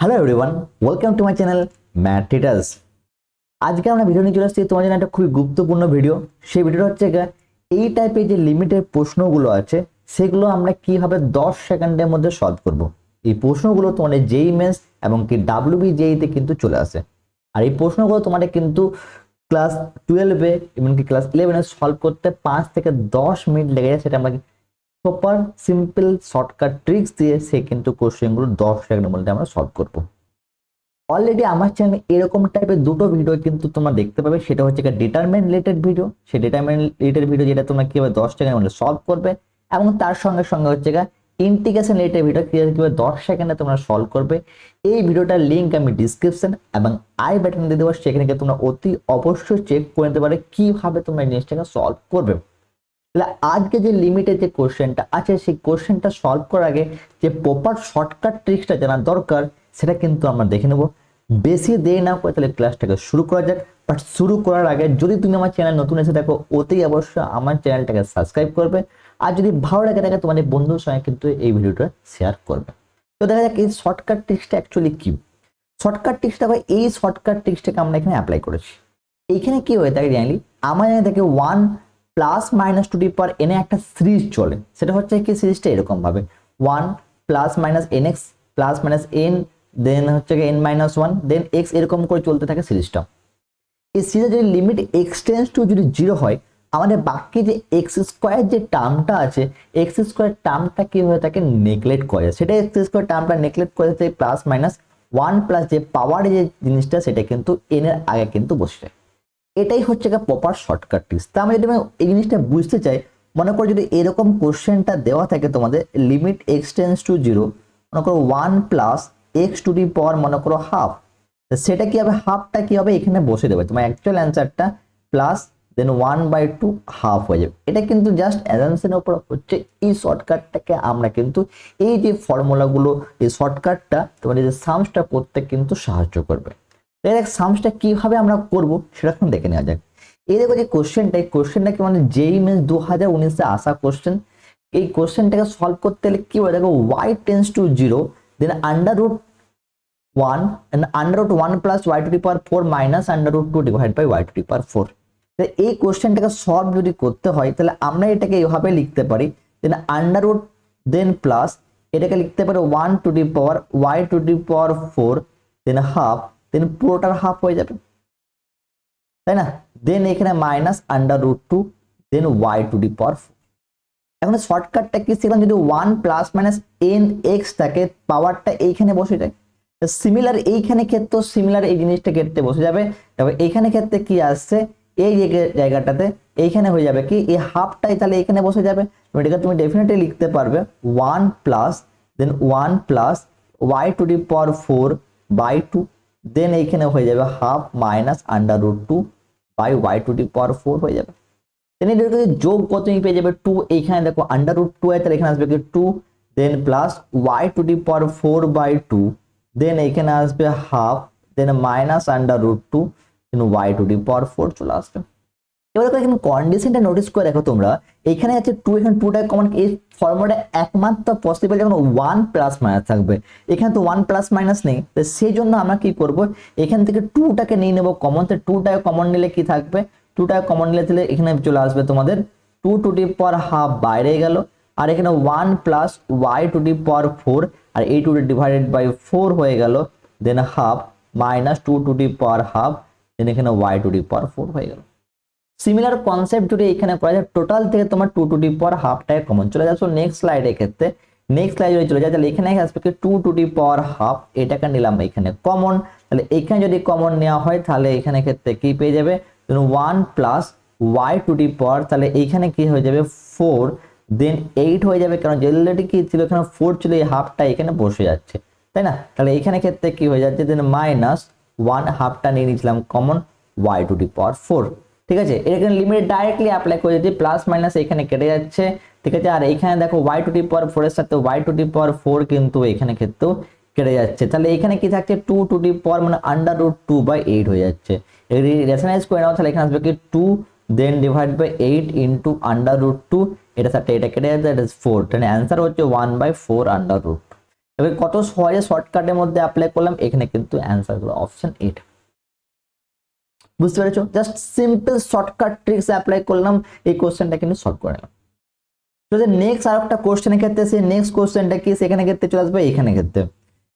Hello everyone, welcome to my channel math tutors. আজকে আমরা video নিয়ে চলে আসছি তোমার জন্য একটা খুবই গুরুত্বপূর্ণ ভিডিও। সেই ভিডিওটা হচ্ছে এই টাইপের যে লিমিটেড প্রশ্নগুলো আছে সেগুলো আমরা কিভাবে 10 সেকেন্ডের মধ্যে সলভ করব। এই প্রশ্নগুলো তোমাদের জেই মেন্স এবং কি WBJEE তে কিন্তু চলে আসে। আর এই প্রশ্নগুলো তোমাদের কিন্তু ক্লাস 12-এ এমনকি ক্লাস 11-এ সলভ করতে 5 থেকে 10 মিনিট লেগে যায়। সেটা আমরা প্রপার সিম্পল শর্টকাট ট্রিক্স দিয়ে সে কিন্তু কোশ্চেনগুলো 10 সেকেন্ডের মধ্যে আমরা সলভ করব। অলরেডি আমার চ্যানেলে এরকম টাইপের দুটো ভিডিও কিন্তু তোমরা দেখতে পাবে। সেটা হচ্ছে ডিটারমিনেন্ট রিলেটেড ভিডিও, সেই ডিটারমিনেন্ট রিলেটেড ভিডিও যেটা তোমরা কিভাবে 10 সেকেন্ডের মধ্যে সলভ করবে, এবং তার সঙ্গে সঙ্গে হচ্ছে ইন্টিগ্রেশন রিলেটেড ভিডিও কিভাবে 10 সেকেন্ডে তোমরা সলভ করবে। এই ভিডিওটার লিঙ্ক আমি ডিসক্রিপশন এবং আই বাটনে দিয়ে দেবো, সেখানে গিয়ে তোমরা অতি অবশ্যই চেক করে নিতে পারবে কিভাবে তোমরা এই জিনিসটাকে সলভ করবে। তাহলে আজকে যে লিমিটেড যে কোশ্চেনটা আছে সেই কোশ্চেনটা সলভ করার আগে যে প্রপার শর্টকাট ট্রিক্সটা জানা দরকার সেটা কিন্তু আমরা দেখে নেব। বেশি দেরি না করে তাহলে ক্লাসটাকে শুরু করা যাক। বাট শুরু করার আগে যদি তুমি আমার চ্যানেল নতুন এসে দেখো অতি অবশ্যই আমার চ্যানেলটাকে সাবস্ক্রাইব করবে, আর যদি ভালো লাগে থাকে তোমাদের বন্ধুর সঙ্গে কিন্তু এই ভিডিওটা শেয়ার করবে। তো দেখা যাক এই শর্টকাট ট্রিক্সটা অ্যাকচুয়ালি কি। শর্টকাট ট্রিক্সটা এই শর্টকাট ট্রিক্সটাকে আমরা এখানে অ্যাপ্লাই করেছি। এইখানে কি হয়ে থাকে জানলি, আমার এখানে থাকে 1 প্লাস মাইনাস টু দি পাওয়ার এনে একটা সিরিজ চলে। সেটা হচ্ছে কি সিরিজটা এরকম ভাবে 1 plus minus n x plus minus n, then হচ্ছে এন মাইনাস 1 দেন এক্স, এরকম করে চলতে থাকে সিরিজটা। এই সিরিজের যদি লিমিট এক্স টেন্স টু যদি 0 হয়, আমাদের বাকি যে এক্স স্কোয়ার যে টার্মটা আছে, এক্স স্কোয়ার টার্মটা কি হয়ে থাকে নেগলেক্ট করে, সেটা এক্স স্কোয়ার টার্মটা নেগলেক্ট করে যায় প্লাস মাইনাস 1 প্লাস যে পাওয়ার যে জিনিসটা সেটা কিন্তু এন এর আগে কিন্তু বসে যায়। এটাই হচ্ছে প্রপার শর্টকাট ট্রিক্স। তা আমি যদি এই জিনিসটা বুঝতে চাই, মনে করো যদি এরকম কোশ্চেনটা দেওয়া থাকে তোমাদের লিমিট এক্স টেন্স টু 0, মনে করো 1 প্লাস এক্স টু দি পাওয়ার মনে করো হাফ, সেটা কি হবে, হাফটা কি হবে এখানে বসে দেবে, তোমার অ্যাকচুয়াল অ্যান্সারটা প্লাস দেন 1/2 হাফ হয়ে যাবে। এটা কিন্তু জাস্ট অ্যাজাম্পশনের উপর হচ্ছে। এই শর্টকাটটাকে আমরা কিন্তু এই যে ফর্মুলাগুলো, এই শর্টকাটটা তোমাদের যে সামসটা করতে কিন্তু সাহায্য করবে। দেখ সামসটা কিভাবে আমরা করব সেটা এখন দেখে নেওয়া যাক। এই দেখো যে কোশ্চেনটা কি মানে জেই মেন্স 2019-এ আসা কোশ্চেন। এই কোশ্চেনটাকে সলভ করতে হলে কি বলে দেখো, y tends to 0 then under root 1 and under root 1 plus y to the power 4 minus under root 2 divided by y to the power 4। তো এই কোশ্চেনটাকে সলভ যদি করতে হয় তাহলে আমরা এটাকে এইভাবে লিখতে পারি, দেন আন্ডার রুট দেন প্লাস এটাকে লিখতে পারি 1 to the power y to the power 4 then half, then পুরোটার হাফ হয়ে যাবে, তাই না। দেন এখানে minus under root 2 then y to the power 4। এখন শর্টকাটটা কি শিখলাম, যদি 1 প্লাস মাইনাস এন এক্স থাকে পাওয়ারটা এইখানে বসে যায়। সিমিলার এইখানে ক্ষেত্রে সিমিলার এই জিনিসটা ক্ষেত্রে বসে যাবে। তবে এইখানে ক্ষেত্রে কি আসছে, এই জায়গাটাতে এইখানে হয়ে যাবে কি এই হাফটাই তাহলে এখানে বসে যাবে। এটাকে তুমি ডেফিনেটলি লিখতে পারবে 1 plus then 1 plus y to the power 4/2 then এইখানে হয়ে যাবে half minus under root 2 by y to the power 4 হয়ে যাবে। যোগ কত পেয়ে যাবে 2, এইখানে দেখো আন্ডার রুট 2 তাহলে এখানে আসবে কি 2 then plus y to the power 4/2 then এখানে আসবে half then minus under root 2 then y to the power 4 চলে আসবে। এবার দেখো এখানে কন্ডিশনটা নোটিস করে দেখো তোমরা, এখানে আছে 2, এখানে 2টা কমন। এই ফর্মুলাটা একমাত্র পসিবল যখন 1 প্লাস মাইনাস থাকবে, এখানে তো 1 প্লাস মাইনাস নেই, তো সেই জন্য আমরা কি করব এখান থেকে 2টাকে নিয়ে নেব কমন। তো 2টাকে কমন নিলে কি থাকবে, 2টাকে কমন নিলে তাহলে এখানে চলে আসবে তোমাদের 2 টু দি পাওয়ার হাফ বাইরে গেল, আর এখানে 1 plus y to the power 4 আর এই 2 ডিভাইডেড বাই 4 হয়ে গেল, then half minus 2 to the power half then এখানে y টু দি পাওয়ার 4 হয়ে গেল। সিমিলার কনসেপ্ট যদি এখানে করা যায়, টোটাল থেকে তোমার 2 টু দি পাওয়ার হাফটাকে কমন চলে যাচ্ছে। নেক্সট স্লাইডের ক্ষেত্রে নেক্সট স্লাইড যদি চলে যায় তাহলে এখানে আসবে কি 2 টু দি পাওয়ার হাফ, এটাকে নিলাম এখানে কমন। তাহলে এখানে যদি কমন নেওয়া হয় তাহলে এখানে ক্ষেত্রে কি পেয়ে যাবে 1 প্লাস y টু দি পাওয়ার, তাহলে এইখানে কি হয়ে যাবে 4 দেন 8 হয়ে যাবে, কারণ জেনারেলি কি ছিল এখানে 4 ছিল, এই হাফটা এখানে বসে যাচ্ছে, তাই না। তাহলে এইখানে ক্ষেত্রে কি হয়ে যাচ্ছে দেন মাইনাস 1 হাফটা নিয়ে নিয়েছিলাম common y to the power 4। ঠিক আছে, এখানে লিমিট ডাইরেক্টলি অ্যাপ্লাই করে দিচ্ছি, প্লাস মাইনাস এখানে কেটে যাচ্ছে। ঠিক আছে, আর এখানে দেখো y টু দি পাওয়ার 4 এর সাথে y টু দি পাওয়ার 4 কিন্তু এখানে ক্ষেত্রেও কেটে যাচ্ছে। তাহলে এখানে কি থাকছে 2 টু দি পাওয়ার মানে আন্ডার রুট 2/8 হয়ে যাচ্ছে। রেশনালাইজ করে নাও, তাহলে এখানে আসবে কি 2 then divide by 8 into under root 2, এটা সাথে এটা কেটে যাচ্ছে, দ্যাট ইজ 4। তাহলে অ্যান্সার হচ্ছে 1/4 আন্ডার রুট। এবার কত সহজে শর্টকাটের মধ্যে অ্যাপ্লাই করলাম, এখানে কিন্তু অ্যান্সার হলো অপশন 8। বুঝতে পেরেছো? Just simple shortcut tricks apply করলাম, এই কোশ্চেনটা কিন্তু সলভ করে নিলাম। যদি নেক্সট আর একটা কোশ্চেনের ক্ষেত্রে সেই নেক্সট কোশ্চেনটা কি, সেখানে ক্ষেত্রে চলে আসবে এখানে ক্ষেত্রে।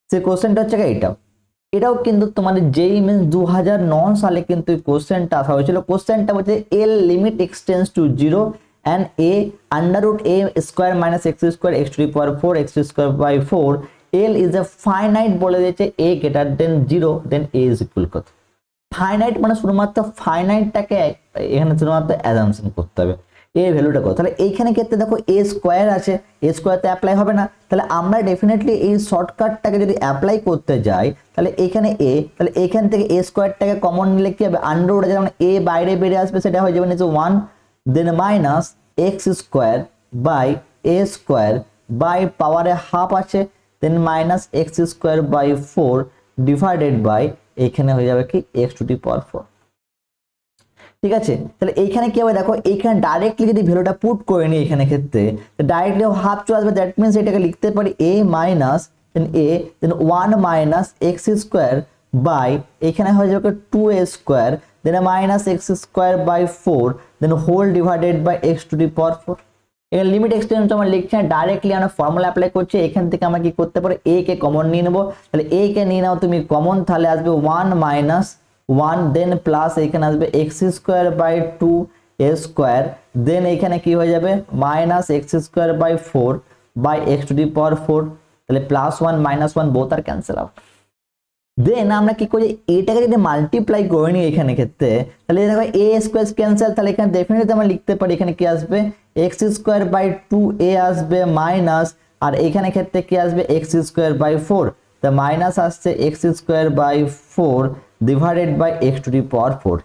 সেই কোশ্চেনটা হচ্ছে এটাও কিন্তু তোমাদের JEE মেন্স 2009 সালে কিন্তু এই কোশ্চেনটা আসা হয়েছিল। কোশ্চেনটা হচ্ছে L limit x tends to 0 and a under root a square minus x square x to the power 4 x square by 4 l is a finite বলে দিয়েছে a greater than 0 then a is equal কত। Finite মানে শুধুমাত্র ফাইনাইটটাকে এখানে শুধুমাত্র assumption করতে হবে, এর ভ্যালুটা কত। তাহলে এইখানে ক্ষেত্রে দেখো এ স্কোয়ার আছে, এ স্কোয়ারতে অ্যাপ্লাই হবে না, তাহলে আমরা ডেফিনেটলি এই শর্টকাটটাকে যদি অ্যাপ্লাই করতে যাই তাহলে এখানে এ, তাহলে এখান থেকে এ স্কোয়ারটাকে কমন নিলে কি হবে, আন্ডার রুটে যেমন এ বাইরে বেরিয়ে আসবে সেটা হয়ে যাবে নিচে 1 then minus x square by a square by পাওয়ারে হাফ আছে then minus x square by 4 divided by এখানে হয়ে যাবে কি এক্স টু দি পাওয়ার 4। ঠিক আছে, তাহলে এইখানে কি হবে দেখো, এইখানে ডাইরেক্টলি যদি ভ্যালুটা পুট করে নিই এখানে ক্ষেত্রে ডাইরেক্টলি হাফ চলে আসবে, দ্যাট মিনস এটাকে লিখতে পারি a minus then a then 1 minus x square by এখানে হয়ে যাবে 2a square then minus x square by 4 then whole divided by x to the power 4। এখানে লিমিট এক্সটেন্স আমরা লিখছি না, ডাইরেক্টলি আমরা ফর্মুলা অ্যাপ্লাই করছি। এখান থেকে আমরা কি করতে পারি, a কে কমন নিয়ে নেবো, তাহলে a কে নিয়ে নাও তুমি কমন, তাহলে আসবে 1 মাইনাস 1 দেন প্লাস এখানে আসবে x square by 2 a square then এখানে কি হয়ে যাবে minus x square by 4 by x to the power 4, তাহলে প্লাস 1 মাইনাস 1 বোথ আর ক্যান্সেল আউট। দেন আমরা কি করি, এটাকে যদি মাল্টিপ্লাই করে নিই এখানে ক্ষেত্রে তাহলে দেখো এ স্কোয়ার ক্যান্সেল, তাহলে এখানে ডেফিনেটলি আমরা লিখতে পারি এখানে কি আসবে এক্স স্কোয়ার বাই 2a আসবে মাইনাস, আর এখানে ক্ষেত্রে কি আসবে এক্স স্কোয়ার বাই 4, তা মাইনাস আসছে x square by 4 divided by x to the power 4।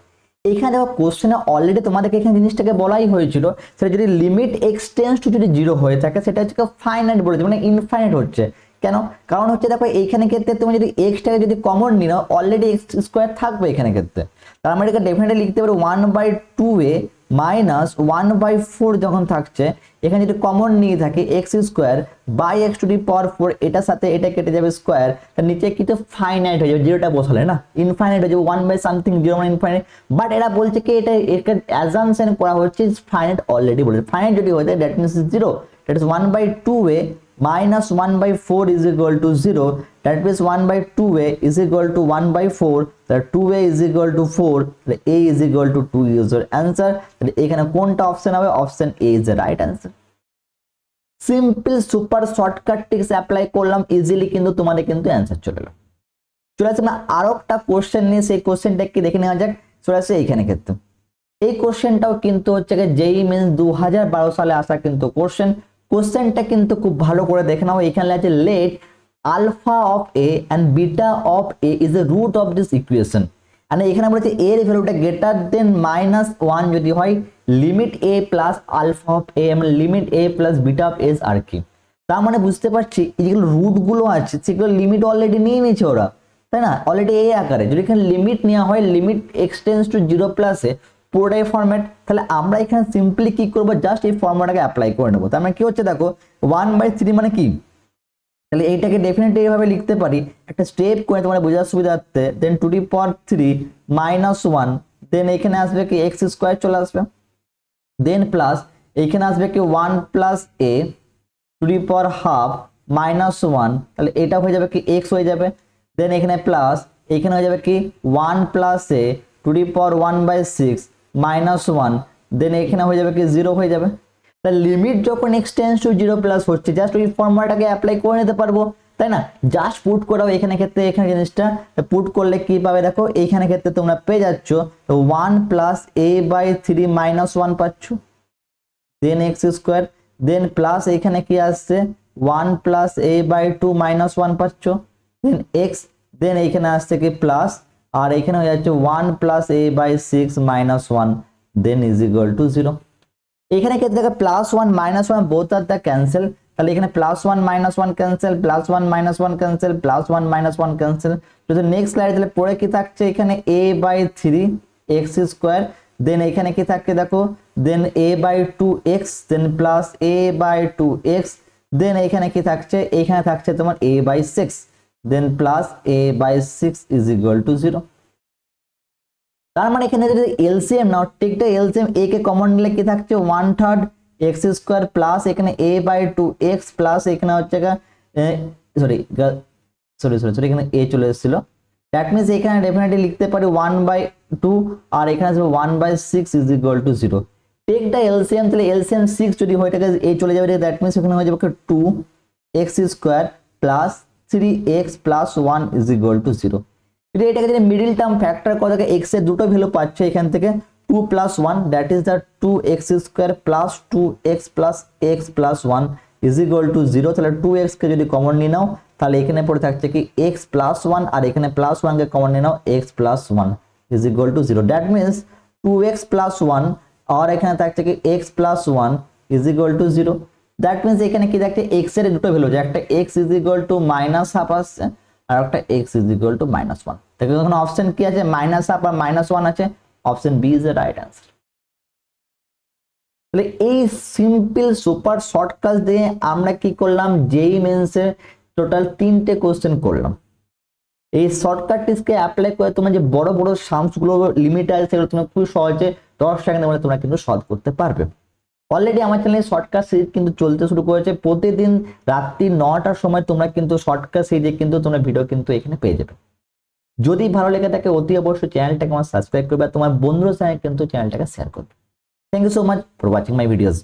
এখানে দেখো কোশ্চেনে অলরেডি তোমাদেরকে এখানে জিনিসটাকে বলাই হয়েছিল, সেটা যদি লিমিট এক্সটেন্স টু যদি 0 হয়ে থাকে সেটা হচ্ছে ফাইনাইট বলেছে, মানে ইনফাইনাইট হচ্ছে। কেন, কারণ হচ্ছে দেখো এইখানে ক্ষেত্রে তুমি যদি এক্সটাকে যদি কমন নিও অলরেডি এক্স স্কোয়ার থাকবে এখানে ক্ষেত্রে, তার আমরা এটাকে ডেফিনেটলি লিখতে পারি 1/2a মাইনাস 1/4 যখন থাকছে এখানে যদি কমন নিয়ে থাকে x square by x to the power 4, এটার সাথে এটা কেটে যাবে স্কোয়ার, তার নিচে কিন্তু ফাইনাইট হয়ে যাবে, জিরোটা বসালে না ইনফাইনাইট হয়ে যাবে 1/something 0 মানে ইনফাইনাইট। বাট এরা বলছে কি এটা এর অ্যাজাম্পশন করা হচ্ছে ফাইনাইট অলরেডি বলেছে, ফাইনাইট যদি হয়ে যায় that means 0, that is 1/2a minus 1/4 is equal to 0, that means 1/2a is equal to 1/4, that 2a is equal to 4, that a is equal to 2 is your answer। তাহলে এখানে কোনটা option হবে, option a is the right answer। Simple super shortcut tricks apply করলাম easily, কিন্তু তোমাদের কিন্তু answer চলে এলো। চলে আসছে না আরো একটা কোশ্চেন নিয়ে, সেই কোশ্চেনটা কি দেখে নেওয়া যাক। চলে আসছে এইখানে ক্ষেত্রে এই কোশ্চেনটাও কিন্তু হচ্ছে JEE মেন্স 2012 সালে আসা কিন্তু কোশ্চেনটা কিন্তু খুব ভালো করে দেখে নাও। এখানে আছে let alpha of a and beta of a is a root of this equation, মানে এখানে বলেছে এর ভ্যালুটা গ্রেটার দেন -1 যদি হয় limit a plus alpha of a মানে limit a plus beta of S আর কি। তার মানে বুঝতে পারছি এই যেগুলো রুট গুলো আছে সেগুলো লিমিট অলরেডি নিয়ে নিয়েছে ওরা, তাই না, অলরেডি এ আকারে। যদি এখানে লিমিট নেওয়া হয় লিমিট এক্সটেন্স টু 0 প্লাসে পুরোটাই ফরম্যাট, তাহলে আমরা এখানে সিম্পলি কি করব, জাস্ট এই ফর্মুলাটাকে অ্যাপ্লাই করে নেব। তার মানে কি হচ্ছে দেখো 1/3 মানে কি, তাহলে এইটাকে ডেফিনেটলি এইভাবে লিখতে পারি, একটা স্টেপ করে তোমার বোঝার সুবিধার্থে, দেন টু দি পাওয়ার 3 -1 দেন এখানে আসবে কি এক্স স্কোয়ার চলে আসবে, দেন প্লাস এখানে আসবে কি 1 plus A two the power half -1, তাহলে এটা হয়ে যাবে কি এক্স হয়ে যাবে, দেন এখানে প্লাস এখানে হয়ে যাবে কি 1 প্লাস এ টু দি পাওয়ার 1/6 -1, দেন এখানে হয়ে যাবে কি 0 হয়ে যাবে। তাহলে লিমিট যখন এক্সটেন্স টু 0 প্লাস হচ্ছে জাস্ট ওই ফর্মুলাটাকে অ্যাপ্লাই করে নিতে পারবো, তাই না, জাস্ট পুট করাও এখানে ক্ষেত্রে এখানে জিনিসটা পুট করলে কি পাবে দেখো, এইখানে ক্ষেত্রে তোমরা পেয়ে যাচ্ছ 1 প্লাস a/3 -1 পাচ্ছ, দেন এক্স স্কোয়ার, দেন প্লাস এখানে কি আসছে 1 প্লাস a/2 -1 পাচ্ছ, দেন এক্স, দেন এইখানে আসছে কি প্লাস, আর এখানে হয়ে যাচ্ছে 1 plus a/6 -1 then is equal to 0। এখানে ক্ষেত্রে দেখো +1 -1 বোথ আর দ্য ক্যান্সেল, তাহলে এখানে +1 -1 ক্যান্সেল, +1 -1 ক্যান্সেল, +1 -1 ক্যান্সেল। তো নেক্সট স্লাইড তাহলে পরে কি থাকছে এখানে a/3 এক্স স্কোয়ার, দেন এখানে কি থাকছে দেখো, then a/2 x, then plus a/2 x, then এখানে কি থাকছে, এখানে থাকছে তোমার a/6, then plus a/6 is equal to 0। তার মানে এখানে যদি এলসিএম নাও, টেকটা এলসিএম a কে কমন নিলে কি থাকছে 1/3 x² প্লাস এখানে a/2x প্লাস এখানে হচ্ছে সরি সরি সরি সরি এখানে a চলে এসেছিল। দ্যাট মিনস এখানে ডেফিনেটলি লিখতে পারি 1/2 আর এখানে আসবে 1/6 is equal to 0। Take the LCM, তাহলে এলসিএম 6 যদি হয় থাকে a চলে যাবে, দ্যাট মিনস এখানে হয়ে যাবে 2x² plus 3x plus 1 is equal to 0। যদি এটাকে যদি মিডল টার্ম ফ্যাক্টর করা থাকে x এর দুটো ভ্যালু পাচ্ছে এখান থেকে 2 plus 1, that is the 2x² plus 2x plus x plus 1 is equal to 0। তাহলে 2x কে যদি কমন নিয়ে নাও তাহলে এখানে পড়ে থাকছে কি x প্লাস 1 আর এখানে প্লাস 1 কে কমন নিয়ে নাও x plus 1 is equal to 0। That means 2x plus 1 আর এখানে থাকছে কি x plus 1 is equal to 0। That means এখানে কি থাকছে x এর দুটো ভ্যালু, যে একটা x ইজ ইকুয়াল টু -1/2 আসছে আর একটা x ইজ ইকুয়াল টু -1। দেখো এখানে অপশন কি আছে, -1/2 আর -1 আছে, option B is the right answer. তাহলে এই সিম্পল সুপার শর্টকাট দিয়ে আমরা কি করলাম, যেই মেন্সের টোটাল 3টে কোশ্চেন করলাম। এই শর্টকাট টিপসকে অ্যাপ্লাই করে তোমার যে বড় বড় সামস গুলো লিমিট আছে সেগুলো তোমরা খুব সহজে 10 সেকেন্ডের মধ্যে তোমরা কিন্তু সলভ করতে পারবে। অলরেডি আমার চ্যানেলে শর্টকাট সিরিজ কিন্তু চলতে শুরু করেছে, প্রতিদিন রাত্রি 9টার সময় তোমরা কিন্তু শর্টকাট সিরিজে কিন্তু তোমরা ভিডিও কিন্তু এখানে পেয়ে যাবে। যদি ভালো লেগে থাকে অতি অবশ্যই চ্যানেলটাকে আমার সাবস্ক্রাইব করবে আর তোমার বন্ধুদের সঙ্গে কিন্তু চ্যানেলটাকে শেয়ার করবে। Thank you so much for watching my videos.